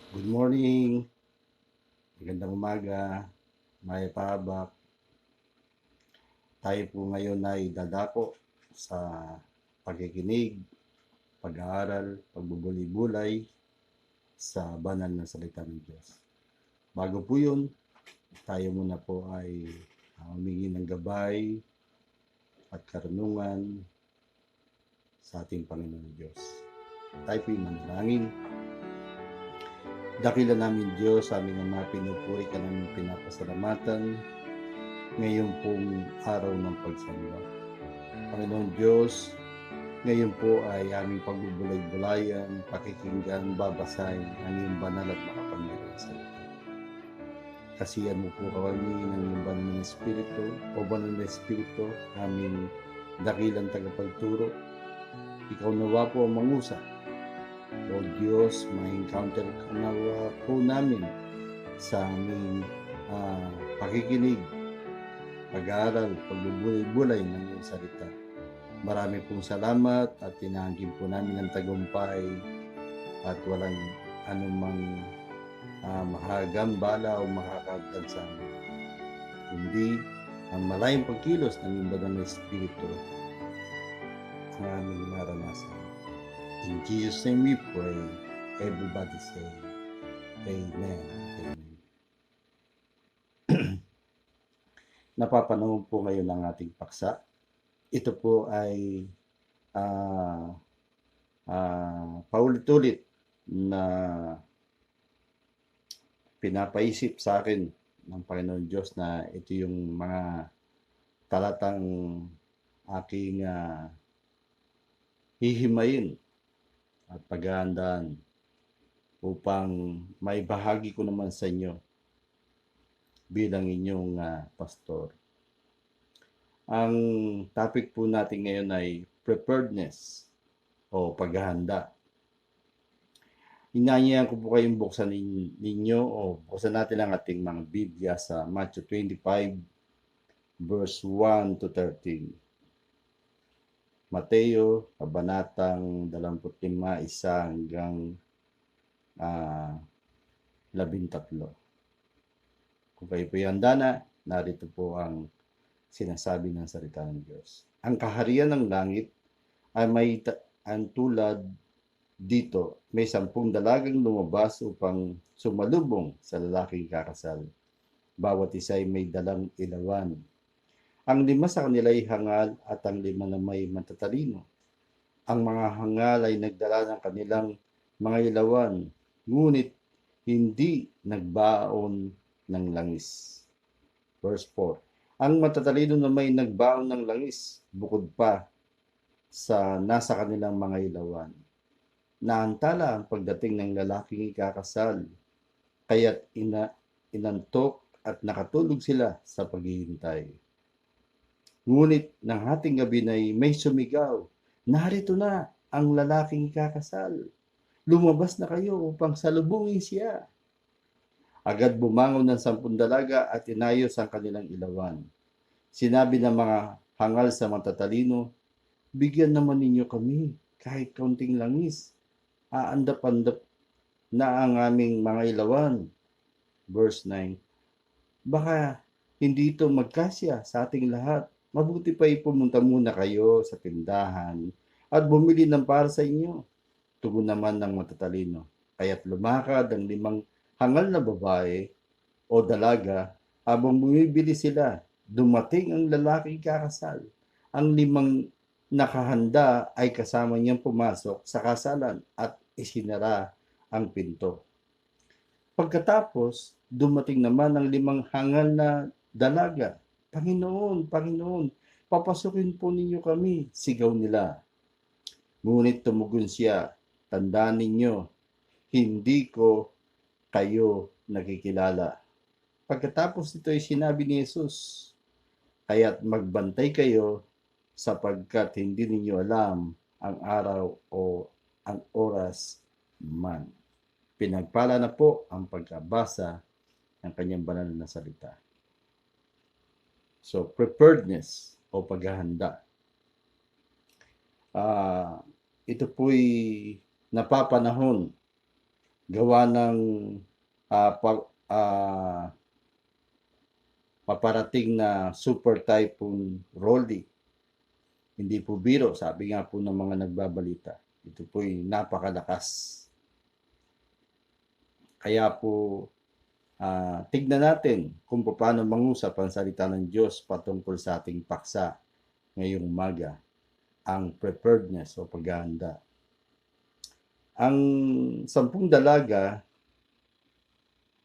Good morning, magandang umaga, Maya Pahabak. Tayo po ngayon ay dadako sa pakikinig, pag-aaral, pagbubulay-bulay sa banal na salita ng Diyos. Bago po yun, tayo muna po ay humingi ng gabay at karunungan sa ating Panginoon Diyos. Tayo po manalangin. Dakila namin Diyos, aming Ama, pinupuri ka namin pinapasalamatan ngayon pong araw ng pagsamba. Panginoon Diyos, ngayon po ay aming pagbubulay-bulayan, pakikinggan, babasahin ang iyong banal at makapangyarihan salita. Kasihan mo po kami ng iyong banal na Espiritu, o banal na Espiritu, aming dakilang tagapagturo. Ikaw nawa po ang mangusap. O Diyos, ma-encounter ka nawa po namin sa aming pakikinig, pag-aaral, pagbubulay-bulay ng iyong salita. Marami pong salamat at tinangkin po namin ang tagumpay at walang anumang makagambala o makakagdan sa amin. Hindi ang malayong pagkilos ng iyong banal na Espiritu ang aming naranasan. In Jesus' name we pray. Everybody say, Amen. Amen. Napapanood po ngayon ang ating paksa. Ito po ay paulit-ulit na pinapaisip sa akin ng Panginoon Diyos na ito yung mga talatang aking hihimayin at paghahandaan upang may bahagi ko naman sa inyo bilang inyong pastor. Ang topic po natin ngayon ay preparedness o paghahanda. Inaanyayahan ko po kayong buksan ninyo o buksan natin ang ating mga Biblia sa Matthew 25 verse 1 to 13. Mateo, kabanatang 25, 1 hanggang 13. Kung kayo po handa na, narito po ang sinasabi ng salita ng Diyos. Ang kaharian ng langit ay may ang tulad dito, may 10 dalagang lumabas upang sumalubong sa lalaking kakasal. Bawat isa ay may dalang ilawan. Ang 5 sa kanila ay hangal at ang 5 na may matatalino. Ang mga hangal ay nagdala ng kanilang mga ilawan, ngunit hindi nagbaon ng langis. Verse 4. Ang matatalino na may nagbaon ng langis, bukod pa sa nasa kanilang mga ilawan. Naantala ang pagdating ng lalaking ikakasal, kaya't inantok at nakatulog sila sa paghihintay. Ngunit ng hating gabi na may sumigaw, narito na ang lalaking ikakasal. Lumabas na kayo upang salubungin siya. Agad bumangon ng 10 dalaga at inayos ang kanilang ilawan. Sinabi ng mga hangal sa matatalino, bigyan naman ninyo kami kahit kaunting langis. Aandap-andap na ang aming mga ilawan. Verse 9. Baka hindi ito magkasya sa ating lahat. Mabuti pa'y pumunta muna kayo sa tindahan at bumili ng para sa inyo. Tugon naman ng matatalino. Kaya't lumakad ang 5 hangal na babae o dalaga habang bumibili sila. Dumating ang lalaking kakasal. Ang 5 nakahanda ay kasama niyang pumasok sa kasalan at isinara ang pinto. Pagkatapos, dumating naman ang 5 hangal na dalaga. Panginoon, Panginoon, papasukin po ninyo kami, sigaw nila. Ngunit tumugon siya, tandaan ninyo, hindi ko kayo nakikilala. Pagkatapos nito ay sinabi ni Jesus, kaya't magbantay kayo sapagkat hindi ninyo alam ang araw o ang oras man. Pinagpala na po ang pagkabasa ng kanyang banal na salita. So, preparedness o paghahanda. Ito po'y napapanahon gawa ng ah, pa- ah, paparating na Super Typhoon Rolly. Hindi po biro, sabi nga po ng mga nagbabalita. Ito po'y napakalakas. Kaya po, tignan natin kung paano mangusap ang salita ng Diyos patungkol sa ating paksa ngayong umaga, ang preparedness o paghahanda. Ang 10 dalaga,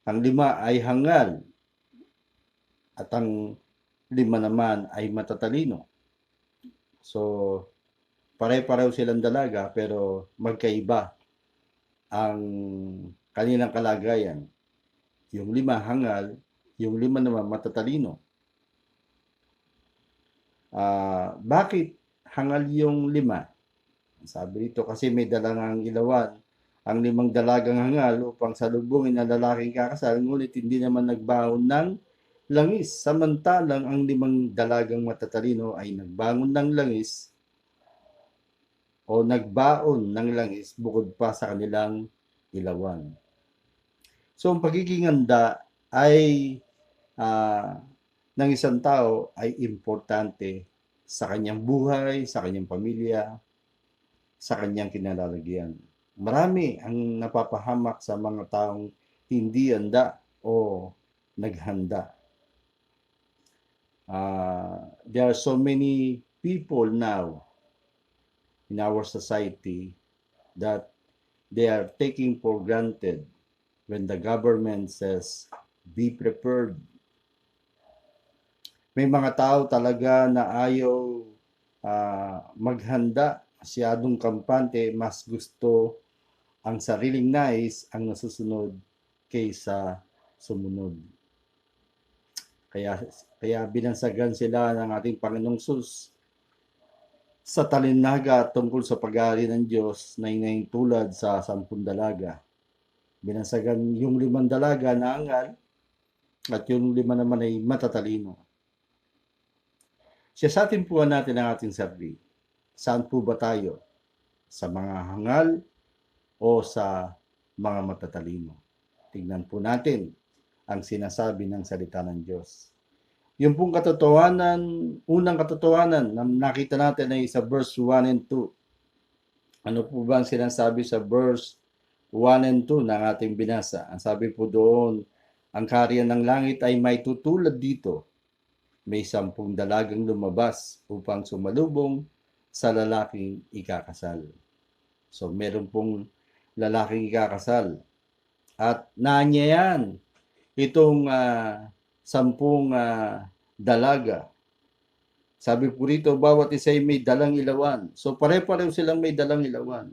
ang 5 ay hangal at ang 5 naman ay matatalino. So, pare-pareho silang dalaga pero magkaiba ang kanilang kalagayan. Yung 5 hangal, yung 5 naman matatalino. Bakit hangal yung 5? Sabi dito kasi may dalangang ilawan ang 5 dalagang hangal upang salubungin ang lalaking kakasal, ngunit hindi naman nagbaon ng langis. Samantalang ang 5 dalagang matatalino ay nagbangon ng langis o nagbaon ng langis bukod pa sa kanilang ilawan. So, ang pagiging handa ay ng isang tao ay importante sa kanyang buhay, sa kanyang pamilya, sa kanyang kinalalagyan. Marami ang napapahamak sa mga taong hindi handa o naghanda. There are so many people now in our society that they are taking for granted when the government says, be prepared. May mga tao talaga na ayaw maghanda, masyadong kampante, mas gusto ang sariling nais ang nasusunod kaysa sumunod. Kaya binansagan sila ng ating Panginoong Sus sa talinaga tungkol sa pag-aari ng Diyos na tulad sa 10 dalaga. Binansagan yung 5 dalaga na angal at yung 5 naman ay matatalino. Siyasatin po natin ang ating sarili. Saan po ba tayo? Sa mga hangal o sa mga matatalino? Tingnan po natin ang sinasabi ng salita ng Diyos. Yung pong katotohanan, unang katotohanan na nakita natin ay sa verse 1 and 2. Ano po ba ang sinasabi sa verse 1 and 2 ng ating binasa? Ang sabi po doon, ang kaharian ng langit ay may tutulad dito. May 10 dalagang lumabas upang sumalubong sa lalaking ikakasal. So, meron pong lalaking ikakasal. At naanyayan itong 10 dalaga. Sabi po rito, bawat isa ay may dalang ilawan. So, pare-pareho silang may dalang ilawan.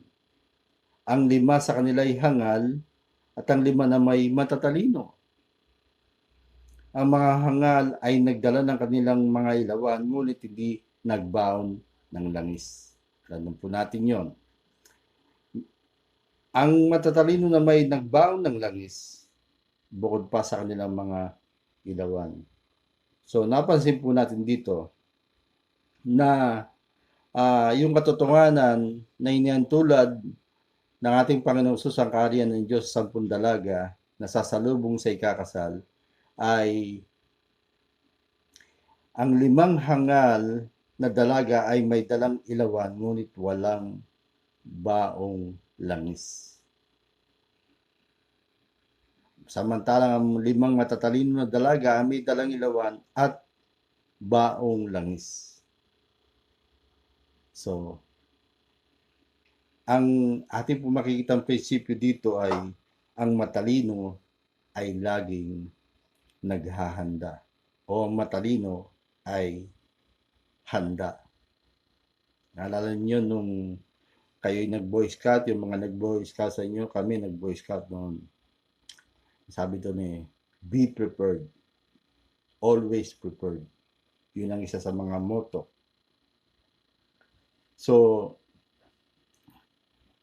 Ang 5 sa kanila ay hangal at ang 5 na may matatalino. Ang mga hangal ay nagdala ng kanilang mga ilawan, ngunit hindi nagbaon ng langis. Alam po natin yon. Ang matatalino na may nagbaon ng langis, bukod pa sa kanilang mga ilawan. So, napansin po natin dito na yung katotohanan na iniantulad ng ating Panginoong Sus ang kaharian ng Diyos sa 10 dalaga na sasalubong sa ikakasal ay ang 5 hangal na dalaga ay may dalang ilawan ngunit walang baong langis. Samantalang ang 5 matatalino na dalaga ay may dalang ilawan at baong langis. So, ang ating po makikitang prinsipyo dito ay ang matalino ay laging naghahanda o ang matalino ay handa. Naalala niyo nung kayo'y nag-Boy Scout, yung mga nag-Boy Scout sa inyo, kami nag-Boy Scout noon. Sabi doon be prepared. Always prepared. Yun ang isa sa mga motto. So,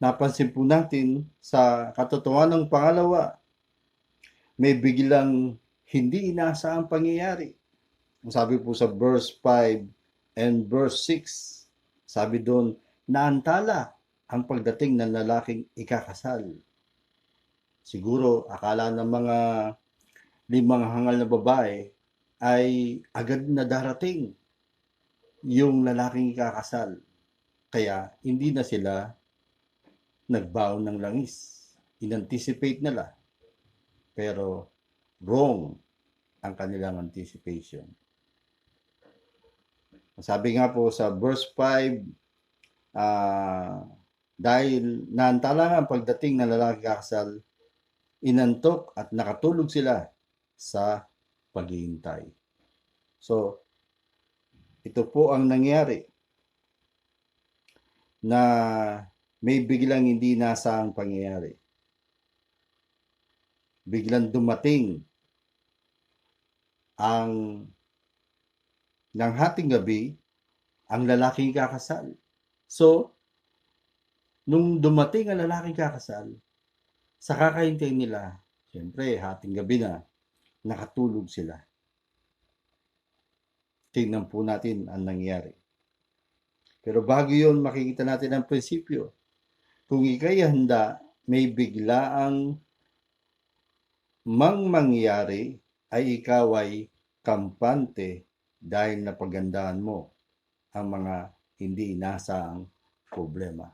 napansin po natin sa katotohanan ng pangalawa, may biglang hindi inaasahang pangyayari. Sabi po sa verse 5 and verse 6, sabi doon, naantala ang pagdating ng lalaking ikakasal. Siguro akala ng mga limang hangal na babae ay agad na darating yung lalaking ikakasal. Kaya hindi na sila nagbaon ng langis. In-anticipate nila. Pero wrong ang kanilang anticipation. Sabi nga po sa verse 5, dahil naantala nga ang pagdating ng lalaki kakasal, inantok at nakatulog sila sa paghihintay. So, ito po ang nangyari na may biglang hindi inaasahang pangyayari. Biglang dumating ang ng hating gabi ang lalaking kakasal. So, nung dumating ang lalaking kakasal, sa kakahintay nila, siyempre, hating gabi na, nakatulog sila. Tingnan po natin ang nangyari. Pero bago yun, makikita natin ang prinsipyo. Kung ika'y handa, may biglaang mangyari ay ikaw ay kampante dahil napagandaan mo ang mga hindi inaasahang problema.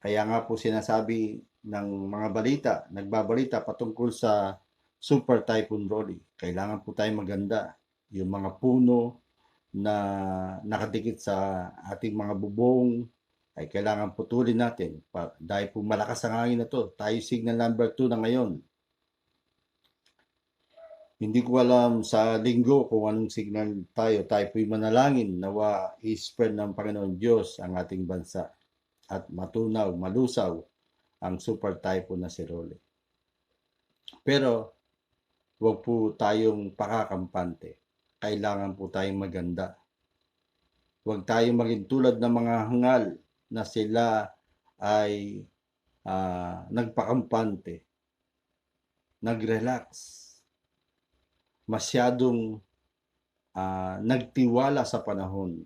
Kaya nga po sinasabi ng mga balita, nagbabalita patungkol sa Super Typhoon Rolly. Kailangan po tayo maganda. Yung mga puno na nakadikit sa ating mga bubong ay kailangan putulin natin. Dahil po malakas ang hangin na to. Tayo signal number 2 na ngayon. Hindi ko alam sa linggo kung anong signal tayo. Tayo po'y manalangin nawa i-spread ng Panginoon Diyos ang ating bansa at matunaw, malusaw ang super typhoon na si Rolly. Pero huwag po tayong pakakampante. Kailangan po tayong maganda. Huwag tayong maging tulad ng mga hangal na sila ay nagpakampante, nag-relax, masyadong nagtiwala sa panahon.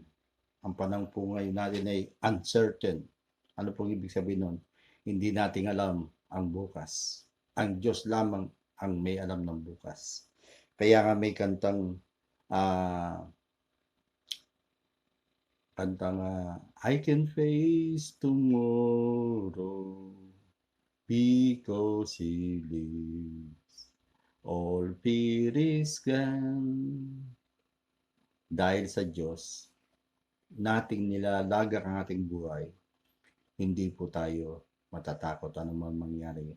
Ang panahon po ngayon natin ay uncertain. Ano pong ibig sabihin nun? Hindi natin alam ang bukas. Ang Diyos lamang ang may alam ng bukas. Kaya nga may kantang I can face tomorrow because He lives. All fear is gone. Dahil sa Diyos, nating nilalagak ang ating buhay, hindi po tayo matatakot anumang mangyari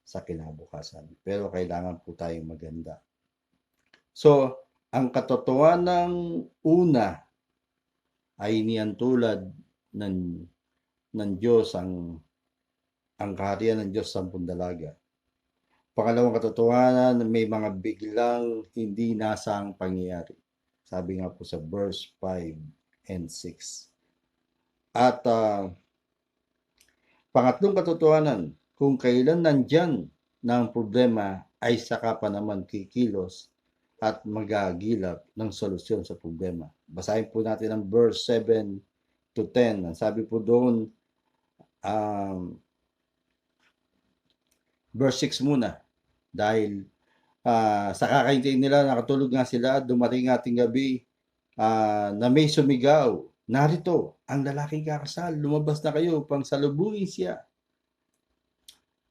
sa kinabukasan. Pero kailangan po tayong maganda. So, ang katotohanan ng una ay niyan tulad ng Diyos ang kaharian ng Diyos sa dalaga. Pangalawang katotohanan, may mga biglang hindi inaasahang pangyayari. Sabi nga po sa verse 5 and 6. At pangatlong katotohanan, kung kailan nandyan na ang problema ay saka pa naman kikilos at magagilap ng solusyon sa problema. Basahin po natin ang verse 7 to 10. Ang sabi po doon, verse 6 muna. Dahil sa kakahintay nila, nakatulog nga sila, dumating ating gabi na may sumigaw. Narito, ang lalaking kakasal, lumabas na kayo upang salubungin siya.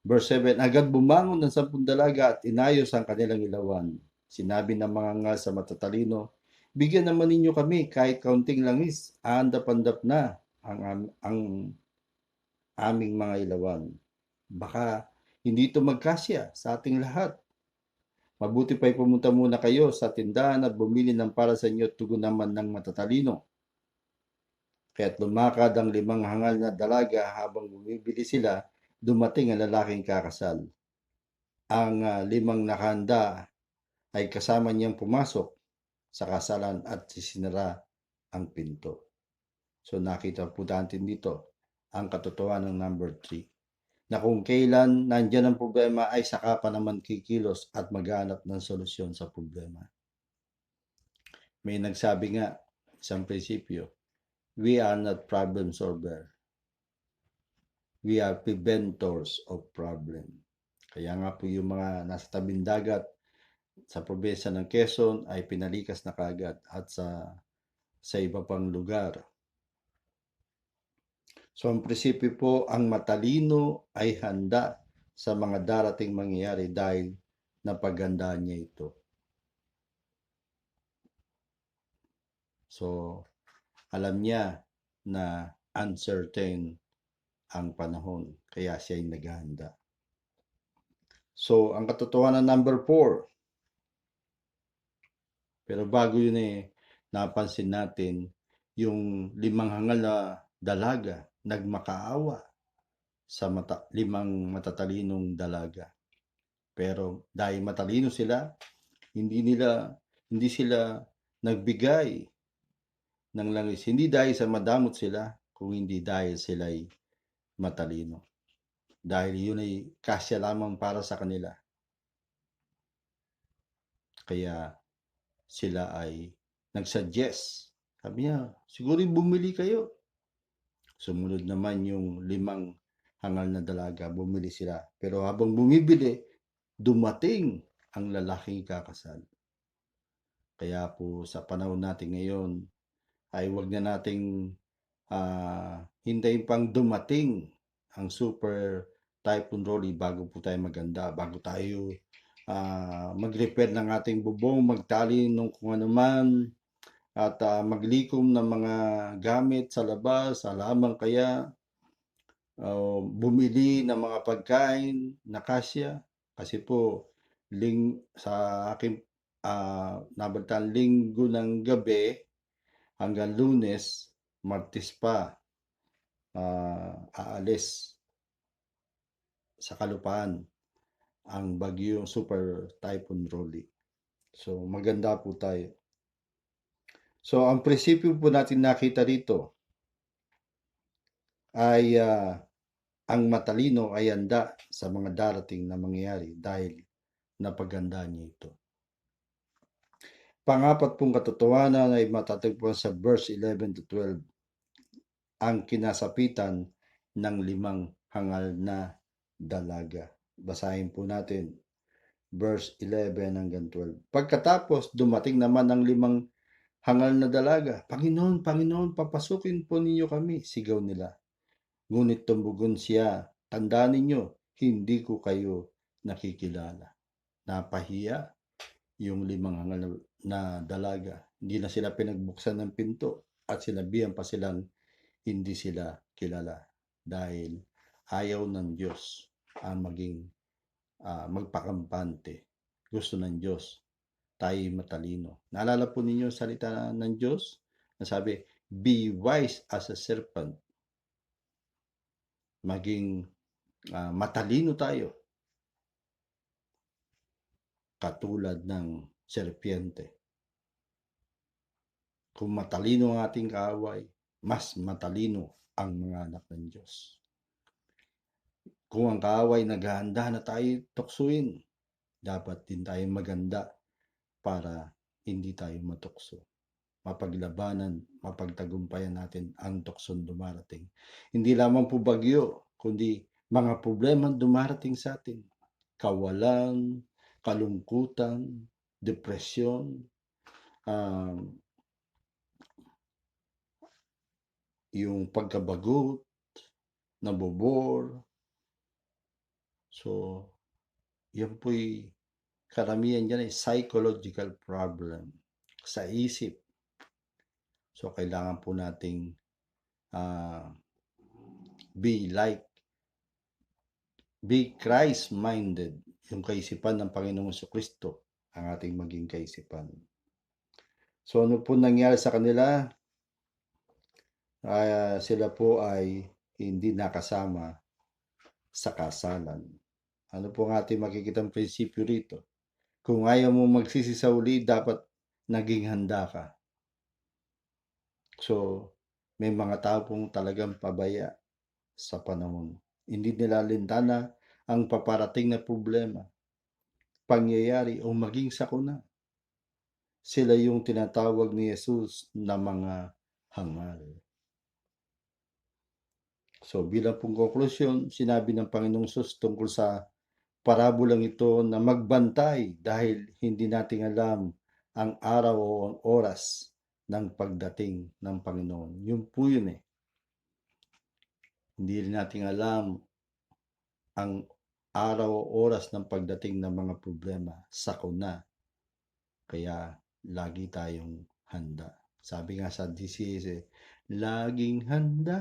Verse 7, agad bumangon ng 10 dalaga at inayos ang kanilang ilawan. Sinabi ng mga ngal sa matatalino, bigyan naman ninyo kami kahit kaunting langis, andap-andap na ang aming mga ilawan. Baka hindi ito magkasya sa ating lahat. Mabuti pa'y pumunta muna kayo sa tindahan at bumili ng para sa inyo, tugon naman ng matatalino. Kaya't lumakad ang 5 hangal na dalaga habang bumibili sila, dumating ang lalaking kakasal. Ang 5 nakahanda ay kasama niyang pumasok sa kasalan at sinara ang pinto. So nakita po natin dito ang katotohanan ng number 3. Na kung kailan nandyan ang problema ay saka pa naman kikilos at maghanap ng solusyon sa problema. May nagsabi nga, isang prinsipyo, we are not problem solver. We are preventors of problem. Kaya nga po yung mga nasa tabing dagat sa probinsya ng Quezon ay pinalikas na kaagad at sa iba pang lugar. So ang prinsipyo po, ang matalino ay handa sa mga darating mangyayari dahil napaghandaan niya ito. So alam niya na uncertain ang panahon, kaya siya ay naghahanda. So ang katotohanan number 4, pero bago yun napansin natin yung 5 hangal na dalaga nagmakaawa sa limang matatalinong dalaga. Pero dahil matalino sila, hindi sila nagbigay ng langis. Hindi dahil sa madamot sila, kung hindi dahil sila'y matalino. Dahil yun ay kasya lamang para sa kanila. Kaya sila ay nagsuggest. Sabi niya, siguro bumili kayo. Sumunod naman yung 5 hangal na dalaga, bumili sila. Pero habang bumibili, dumating ang lalaking kakasal. Kaya po sa panahon natin ngayon, ay wag na nating hintayin pang dumating ang super typhoon Rolly bago po tayo maganda, bago tayo mag-repair ng ating bubong, magtali ng kung ano man, at maglikom ng mga gamit sa labas, lamang kaya bumili ng mga pagkain na kasya. Kasi po, sa aking nabalitaan, linggo ng gabi hanggang Lunes, Martes pa, aalis sa kalupaan ang bagyong super typhoon Rolly. So maganda po tayo. So ang prinsipyo po natin nakita rito ay ang matalino ay handa sa mga darating na mangyayari dahil napaghandaan niya ito. Pangapat pong katotohanan ay matatagpuan sa verse 11 to 12, ang kinasapitan ng 5 hangal na dalaga. Basahin po natin verse 11 hanggang 12. Pagkatapos, dumating naman ang 5 hangal na dalaga. Panginoon, Panginoon, papasukin po ninyo kami, sigaw nila. Ngunit tumbugon siya, tandaan ninyo, hindi ko kayo nakikilala. Napahiya yung 5 hangal na dalaga. Hindi na sila pinagbuksan ng pinto at sinabihan pa silang hindi sila kilala dahil ayaw ng Diyos ang maging magpakampante. Gusto ng Diyos tayo matalino. Naalala po ninyo ang salita ng Diyos na sabi, be wise as a serpent. Maging matalino tayo katulad ng serpiente. Kung matalino ang ating kaaway, mas matalino ang mga anak ng Diyos. Kung ang kaaway naghahanda na tayo tuksuin, dapat din tayo maganda para hindi tayo matukso. Mapaglabanan, mapagtagumpayan natin ang tuksong dumarating. Hindi lamang po bagyo, kundi mga problema dumarating sa atin. Kawalan, kalungkutan, depresyon, yung pagkabagot, nabobore. So, yan po'y karamihan dyan ay psychological problem sa isip. So, kailangan po nating be Christ-minded, yung kaisipan ng Panginoong Jesucristo ang ating maging kaisipan. So, ano po nangyari sa kanila? Sila po ay hindi nakasama sa kasalan. Ano po ang ating makikitang prinsipyo rito? Kung ayaw mo magsisi sa uli, dapat naging handa ka. So, may mga tao pong talagang pabaya sa panahon. Hindi nila lintana ang paparating na problema, pangyayari o maging sakuna. Sila yung tinatawag ni Jesus na mga hangal. So bilang pong konklusyon, sinabi ng Panginoong Jesus tungkol sa parabolang ito na magbantay dahil hindi natin alam ang araw o ang oras ng pagdating ng Panginoon. Yun po yun eh. Hindi rin natin alam ang araw o oras ng pagdating ng mga problema. Sakuna. Kaya lagi tayong handa. Sabi nga sa DCS laging handa.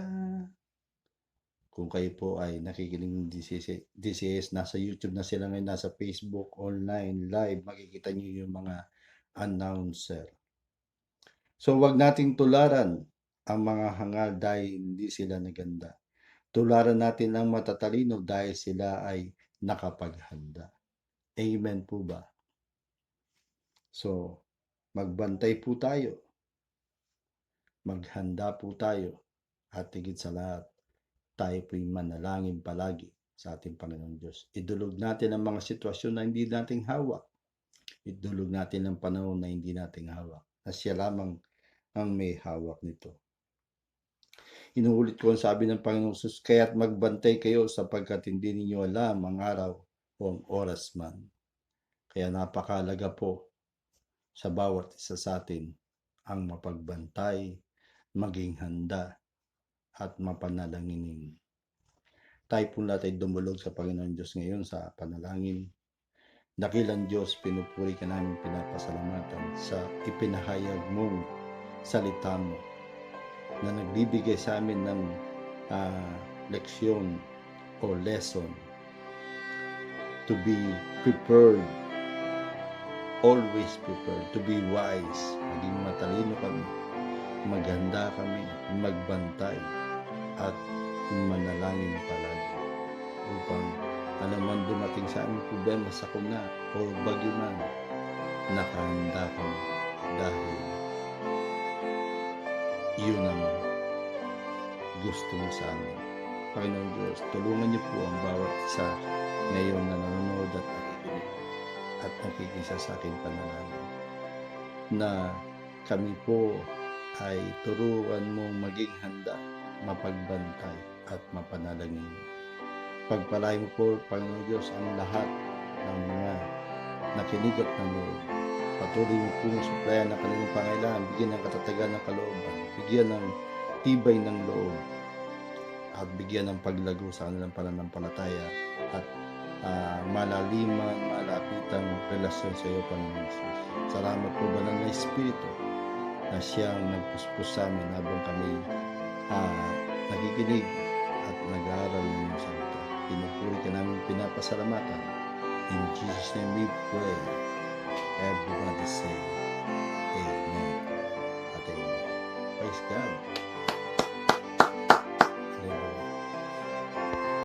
Kung kayo po ay nakikinig ng DCS, nasa YouTube na sila ngayon, nasa Facebook, online, live, makikita niyo yung mga announcer. So, wag nating tularan ang mga hangal dahil hindi sila naganda. Tularan natin ang matatalino dahil sila ay nakapaghanda. Amen po ba? So, magbantay po tayo. Maghanda po tayo. At higit sa lahat, tayo po'y manalangin palagi sa ating Panginoon Diyos. Idulog natin ang mga sitwasyon na hindi nating hawak. Idulog natin ang panahon na hindi nating hawak. Na siya lamang ang may hawak nito. Inuulit ko ang sabi ng Panginoon Jesus, kaya't magbantay kayo sapagkat hindi ninyo alam ang araw o ang oras man. Kaya napakahalaga po sa bawat isa sa atin ang mapagbantay, maging handa, at mapanalanginin. Tayo po lahat ay dumulog sa Panginoon Diyos ngayon sa panalangin. Dakilang Diyos, pinupuri ka namin, pinapasalamatan sa ipinahayag mong salita mo na nagbibigay sa amin ng leksyon o lesson to be prepared, always prepared, to be wise, maging matalino kami, maghanda kami, magbantay, at manalangin palagi upang anuman dumating sa aming problema, sakuna o bagyo man, nakahanda kami dahil yun ang gusto mo sa amin. Panginoon Diyos, tulungan niyo po ang bawat isa ngayon na nanonood at nakikinig at nakikisa sa aking panalangin na kami po ay turuan mong maging handa, mapagbantay at mapanalangin. Pagpalain mo po, Panginoon Diyos, ang lahat ng mga nakinig at nanood. Patuloy mo pong suplayan ng kanilang pangailangan, bigyan ng katatagan ng kalooban, bigyan ng tibay ng loob, at bigyan ng paglago sa kanilang pananampalataya at malaliman, malapitang relasyon sa iyo, Panginoon Jesus. Salamat po ba ng Espiritu na siyang nagpuspos sa amin habang kami nakikinig at nag-aaral ng iyong salita. Pinupuri ka namin, pinapasalamatan. In Jesus' name we pray. Everybody say Amen at Amen. Praise God.